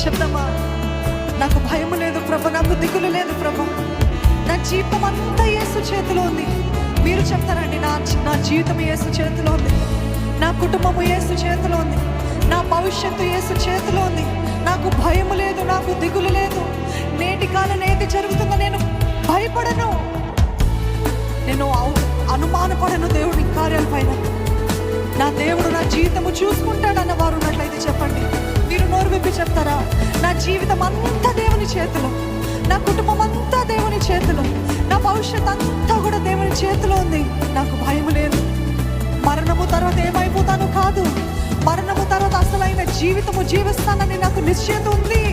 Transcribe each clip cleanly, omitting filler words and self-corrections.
చెప్తామా, నాకు భయం లేదు ప్రభు, నాకు దిగులు లేదు ప్రభు, నా జీవితం అంతా యేసు చేతిలో ఉంది. మీరు చెప్తారండి, నా జీవితం యేసు చేతిలో ఉంది, నా కుటుంబము యేసు చేతిలో ఉంది, నా భవిష్యత్తు యేసు చేతిలో ఉంది. నాకు భయం లేదు, నాకు దిగులు లేదు. నేటి కాలం ఏది జరుగుతుందో నేను భయపడను, నేను అనుమానపడను దేవుడి కార్యాల పైన. నా దేవుడు నా జీవితము చూసుకుంటాడన్న వారు ఉన్నట్లయితే చెప్పండి. మీరు నోరు విప్పి చెప్తారా, నా జీవితం అంతా దేవుని చేతిలో, నా కుటుంబం అంతా దేవుని చేతిలో, నా భవిష్యత్ అంతా కూడా దేవుని చేతిలో ఉంది. నాకు భయం లేదు. మరణము తర్వాత ఏమైపోతాను కాదు, మరణము తర్వాత అసలైన జీవితము జీవిస్తానని నాకు నిశ్చయత ఉంది.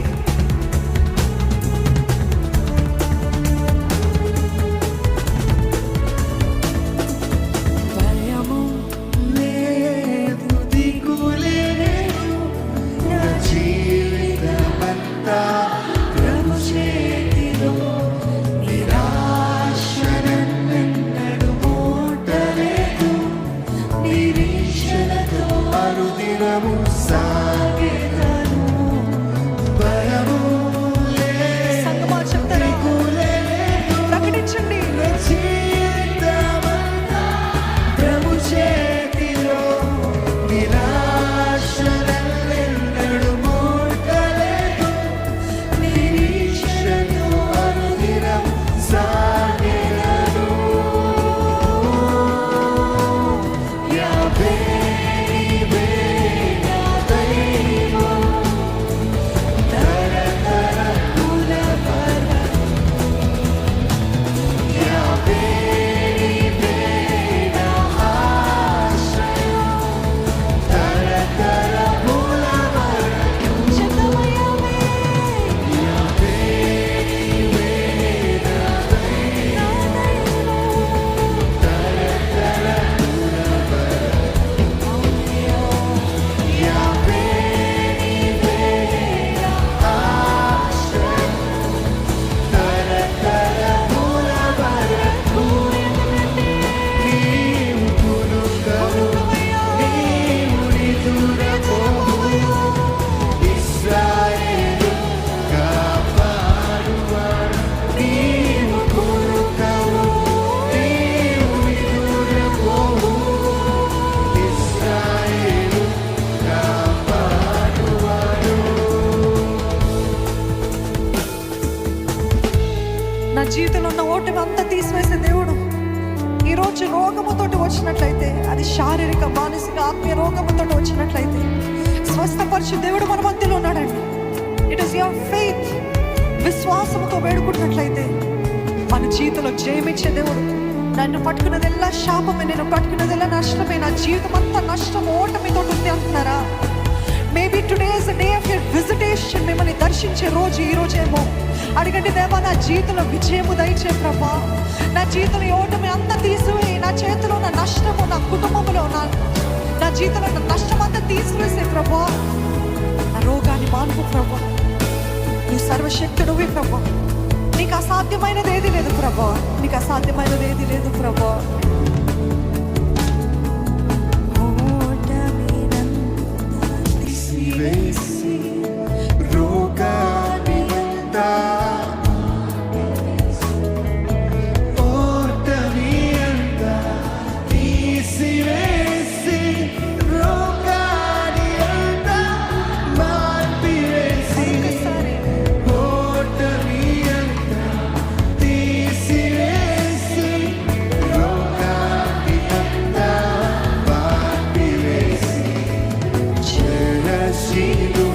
జీవితంలో ఉన్న ఓటమి అంతా తీసివేసే దేవుడు ఈరోజు రోగముతోటి వచ్చినట్లయితే, అది శారీరక మానసిక ఆత్మీయ రోగముతో వచ్చినట్లయితే స్వస్థపరిచే దేవుడు మన మధ్యలో ఉన్నాడండి. It is your faith. విశ్వాసంతో వేడుకుంటున్నట్లయితే మన జీవితంలో జయమిచ్చే దేవుడు. నన్ను పట్టుకున్నదెల్లా శాపమే, నేను పట్టుకున్నదెల్లా నష్టమే, నా జీవితం అంతా నష్టం ఓటమితో ఉంది అంటున్నారా? Maybe today is the day of your visitation. మిమ్మల్ని దర్శించే రోజు ఈ రోజేమో. అడగండి, దేవా నా జీవితంలో విజయము దయచే ప్రభా, నా జీవితంలో ఓటమి అంతా తీసివేయి, నా చేతిలో ఉన్న నష్టము, నా కుటుంబంలో నా జీవితంలో ఉన్న నష్టం అంతా తీసివేసే ప్రభా, నా రోగాన్ని మానుకు ప్రభా. నువ్వు సర్వశక్తుడివి ప్రభా, నీకు అసాధ్యమైనది ఏది లేదు ప్రభా, నీకు అసాధ్యమైనది ఏది లేదు ప్రభా. See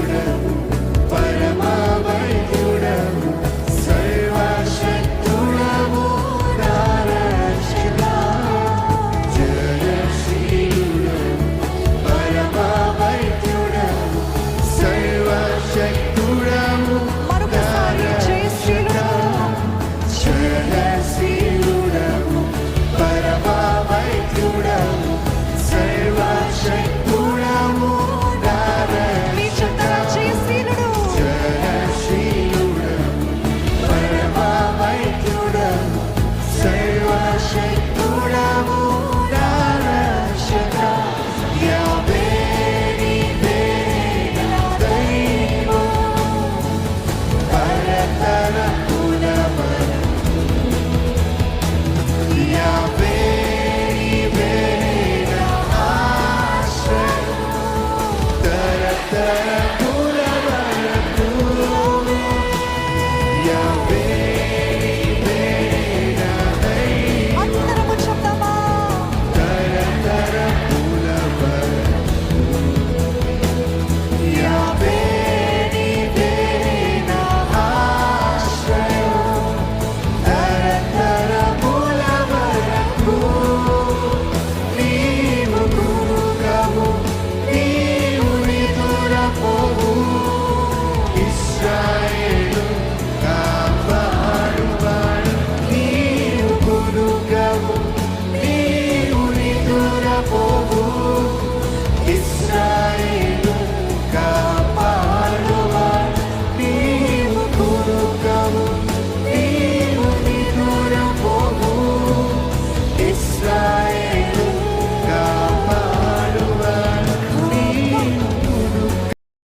శక్తి